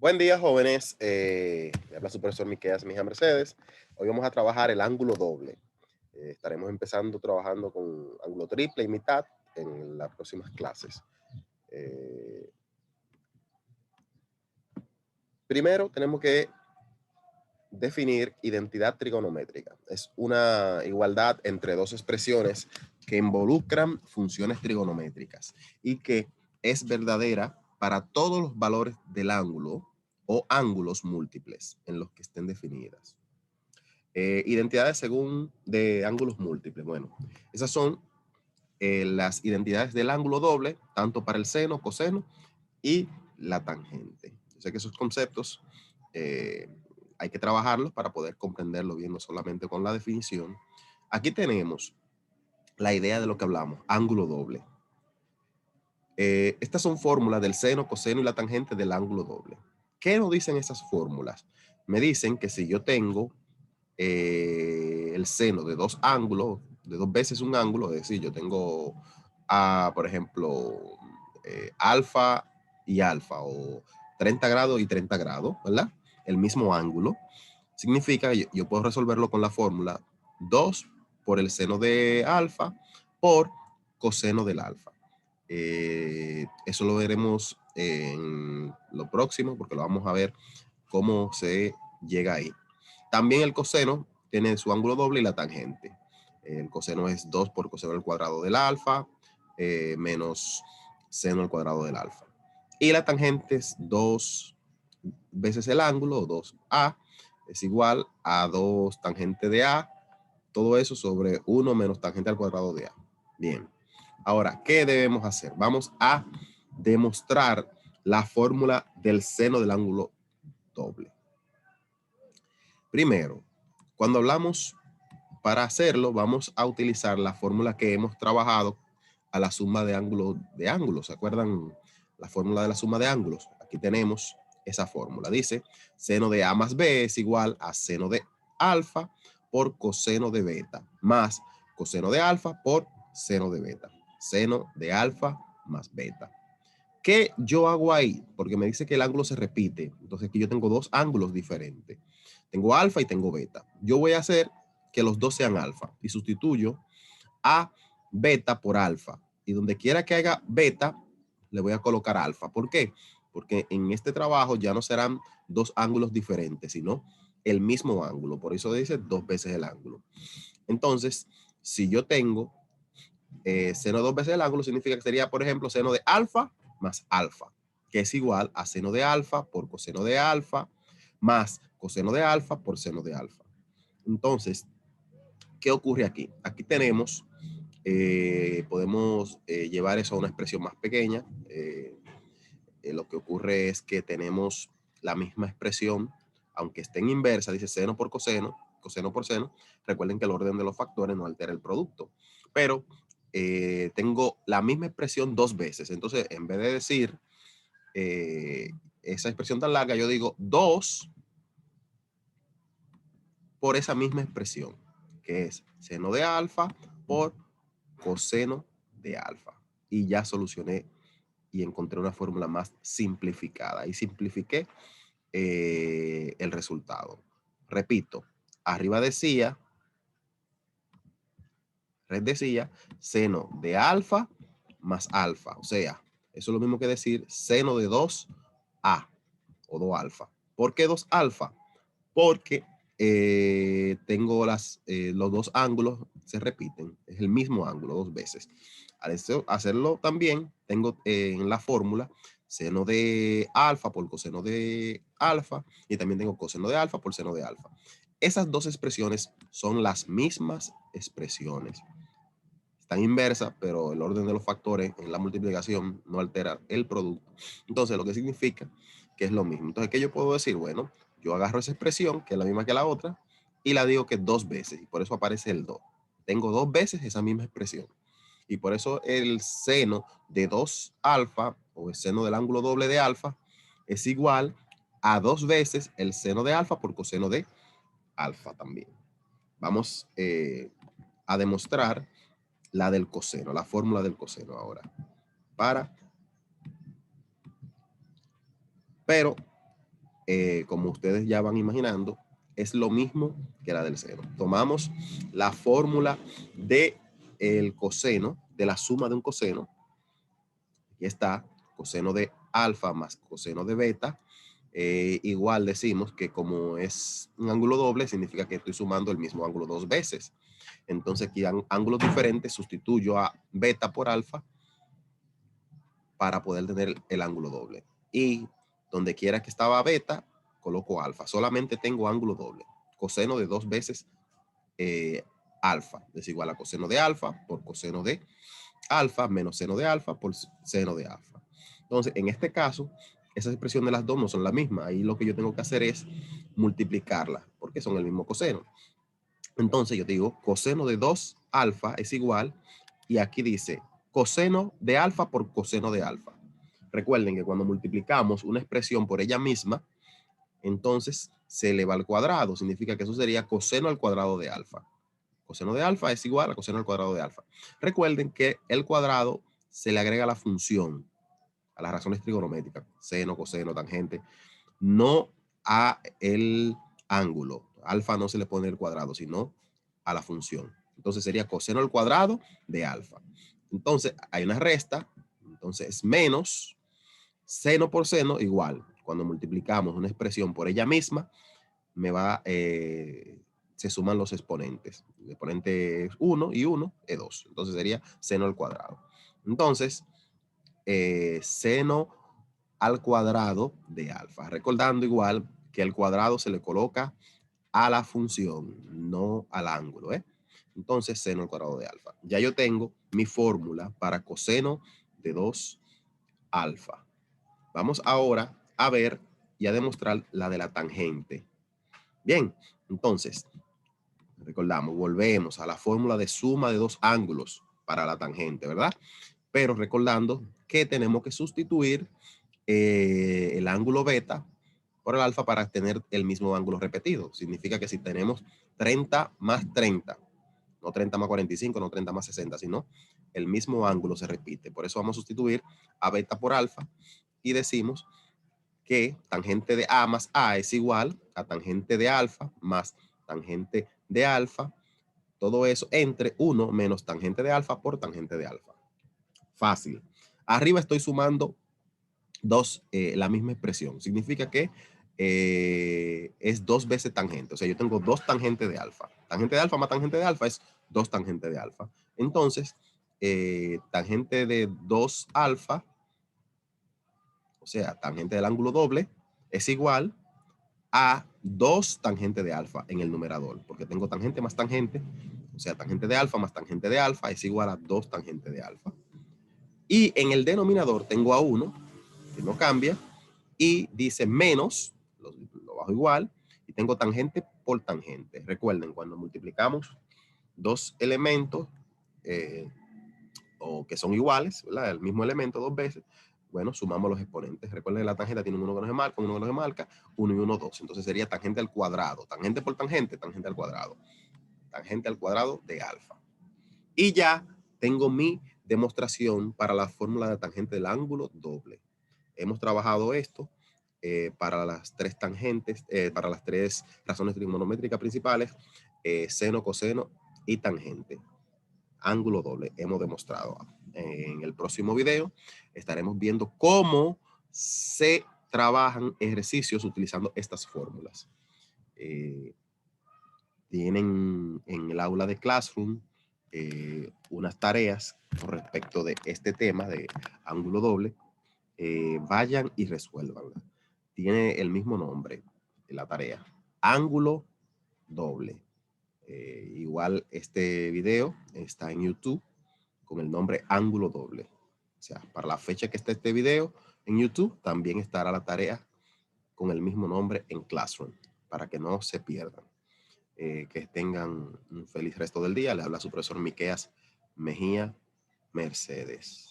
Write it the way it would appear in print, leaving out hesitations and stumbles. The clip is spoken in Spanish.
Buen día, jóvenes. Le habla su profesor Miqueas Mija Mercedes. Hoy vamos a trabajar el ángulo doble. Estaremos empezando trabajando con ángulo triple y mitad en las próximas clases. Eh, Primero tenemos que definir identidad trigonométrica. Es una igualdad entre dos expresiones que involucran funciones trigonométricas y que es verdadera para todos los valores del ángulo o ángulos múltiples en los que estén definidas. Identidades según de ángulos múltiples. Bueno, esas son las identidades del ángulo doble, tanto para el seno, coseno y la tangente. Yo sé que esos conceptos eh, hay que trabajarlos para poder comprenderlo bien, no solamente con la definición. Aquí tenemos la idea de lo que hablamos, ángulo doble. Estas son fórmulas del seno, coseno y la tangente del ángulo doble. ¿Qué nos dicen esas fórmulas? Me dicen que si yo tengo el seno de dos ángulos, de dos veces un ángulo, es decir, yo tengo, por ejemplo, alfa y alfa, o 30 grados y 30 grados, ¿verdad? El mismo ángulo. Significa que yo puedo resolverlo con la fórmula 2 por el seno de alfa por coseno del alfa. Eso lo veremos en lo próximo, porque lo vamos a ver cómo se llega ahí. También el coseno tiene su ángulo doble y la tangente. El coseno es 2 por coseno al cuadrado del alfa menos seno al cuadrado del alfa. Y la tangente es 2 veces el ángulo, 2a, es igual a 2 tangente de a, todo eso sobre 1 menos tangente al cuadrado de a. Bien, ahora, ¿qué debemos hacer? Vamos a demostrar la fórmula del seno del ángulo doble. Primero, cuando hablamos para hacerlo, vamos a utilizar la fórmula que hemos trabajado a la suma de ángulos. ¿Se acuerdan la fórmula de la suma de ángulos? Aquí tenemos esa fórmula. Dice, seno de a más b es igual a seno de alfa por coseno de beta más coseno de alfa por seno de beta. Seno de alfa más beta. ¿Qué yo hago ahí? Porque me dice que el ángulo se repite. Entonces aquí yo tengo dos ángulos diferentes. Tengo alfa y tengo beta. Yo voy a hacer que los dos sean alfa y sustituyo a beta por alfa. Y donde quiera que haya beta, le voy a colocar alfa. ¿Por qué? Porque en este trabajo ya no serán dos ángulos diferentes, sino el mismo ángulo. Por eso dice dos veces el ángulo. Entonces, si yo tengo seno dos veces el ángulo, significa que sería, por ejemplo, seno de alfa más alfa, que es igual a seno de alfa por coseno de alfa más coseno de alfa por seno de alfa. Entonces, ¿qué ocurre aquí? Aquí tenemos, podemos llevar eso a una expresión más pequeña. Lo que ocurre es que tenemos la misma expresión, aunque esté en inversa, dice seno por coseno, coseno por seno. Recuerden que el orden de los factores no altera el producto, pero tengo la misma expresión dos veces. Entonces, en vez de decir esa expresión tan larga, yo digo 2 por esa misma expresión, que es seno de alfa por coseno de alfa. Y ya solucioné y encontré una fórmula más simplificada. Y simplifiqué el resultado. Repito, arriba decía seno de alfa más alfa. O sea, eso es lo mismo que decir seno de 2a o 2 alfa. ¿Por qué 2 alfa? Porque tengo los dos ángulos se repiten. Es el mismo ángulo dos veces. Al hacerlo también, tengo en la fórmula seno de alfa por coseno de alfa y también tengo coseno de alfa por seno de alfa. Esas dos expresiones son las mismas expresiones. Están inversas, pero el orden de los factores en la multiplicación no altera el producto. Entonces, lo que significa que es lo mismo. Entonces, ¿qué yo puedo decir? Bueno, yo agarro esa expresión, que es la misma que la otra, y la digo que dos veces, y por eso aparece el 2. Tengo dos veces esa misma expresión. Y por eso el seno de 2 alfa, o el seno del ángulo doble de alfa, es igual a dos veces el seno de alfa por coseno de alfa también. Vamos a demostrar la del coseno, la fórmula del coseno ahora. Pero como ustedes ya van imaginando, es lo mismo que la del seno. Tomamos la fórmula de el coseno, de la suma de un coseno. Aquí está, coseno de alfa más coseno de beta. Igual decimos que como es un ángulo doble, significa que estoy sumando el mismo ángulo dos veces. Entonces aquí ángulos diferentes, sustituyo a beta por alfa para poder tener el ángulo doble. Y donde quiera que estaba beta, coloco alfa. Solamente tengo ángulo doble. Coseno de dos veces alfa es igual a coseno de alfa por coseno de alfa menos seno de alfa por seno de alfa. Entonces, en este caso, esas expresiones de las dos no son la misma. Ahí lo que yo tengo que hacer es multiplicarlas porque son el mismo coseno. Entonces yo digo coseno de 2 alfa es igual, y aquí dice coseno de alfa por coseno de alfa. Recuerden que cuando multiplicamos una expresión por ella misma, entonces se eleva al cuadrado. Significa que eso sería coseno al cuadrado de alfa. Coseno de alfa es igual a coseno al cuadrado de alfa. Recuerden que el cuadrado se le agrega a la función, a las razones trigonométricas, seno, coseno, tangente, no a el ángulo. Alfa no se le pone el cuadrado, sino a la función. Entonces sería coseno al cuadrado de alfa. Entonces hay una resta, entonces es menos seno por seno igual. Cuando multiplicamos una expresión por ella misma, se suman los exponentes. El exponente es 1 y 1 es 2. Entonces sería seno al cuadrado. Entonces, seno al cuadrado de alfa. Recordando igual que el cuadrado se le coloca a la función, no al ángulo. Entonces, seno al cuadrado de alfa. Ya yo tengo mi fórmula para coseno de 2 alfa. Vamos ahora a ver y a demostrar la de la tangente. Bien, entonces, recordamos, volvemos a la fórmula de suma de dos ángulos para la tangente, ¿verdad? Pero recordando que tenemos que sustituir el ángulo beta por el alfa para tener el mismo ángulo repetido. Significa que si tenemos 30 más 30, no 30 más 45, no 30 más 60, sino el mismo ángulo se repite. Por eso vamos a sustituir a beta por alfa y decimos que tangente de A más A es igual a tangente de alfa más tangente de alfa. Todo eso entre 1 menos tangente de alfa por tangente de alfa. Fácil. Arriba estoy sumando la misma expresión. Significa que es dos veces tangente. O sea, yo tengo dos tangentes de alfa. Tangente de alfa más tangente de alfa es dos tangentes de alfa. Entonces, tangente de 2 alfa, o sea, tangente del ángulo doble, es igual a 2 tangente de alfa en el numerador. Porque tengo tangente más tangente. O sea, tangente de alfa más tangente de alfa es igual a 2 tangente de alfa. Y en el denominador tengo a 1, que no cambia, y dice menos, lo bajo igual, y tengo tangente por tangente. Recuerden, cuando multiplicamos dos elementos o que son iguales, ¿verdad? El mismo elemento dos veces, bueno, sumamos los exponentes. Recuerden que la tangente tiene uno que no se marca, uno que no se marca, 1 y 1, 2. Entonces sería tangente al cuadrado. Tangente por tangente, tangente al cuadrado. Tangente al cuadrado de alfa. Y ya tengo mi demostración para la fórmula de tangente del ángulo doble. Hemos trabajado esto para las tres tangentes, para las tres razones trigonométricas principales, seno, coseno y tangente. Ángulo doble, hemos demostrado. En el próximo video estaremos viendo cómo se trabajan ejercicios utilizando estas fórmulas. Tienen en el aula de Classroom unas tareas con respecto de este tema de ángulo doble. Vayan y resuélvanla. Tiene el mismo nombre la tarea, ángulo doble. Igual este video está en YouTube con el nombre ángulo doble. O sea, para la fecha que está este video en YouTube, también estará la tarea con el mismo nombre en Classroom, para que no se pierdan. Que tengan un feliz resto del día. Le habla su profesor Miqueas Mejía Mercedes.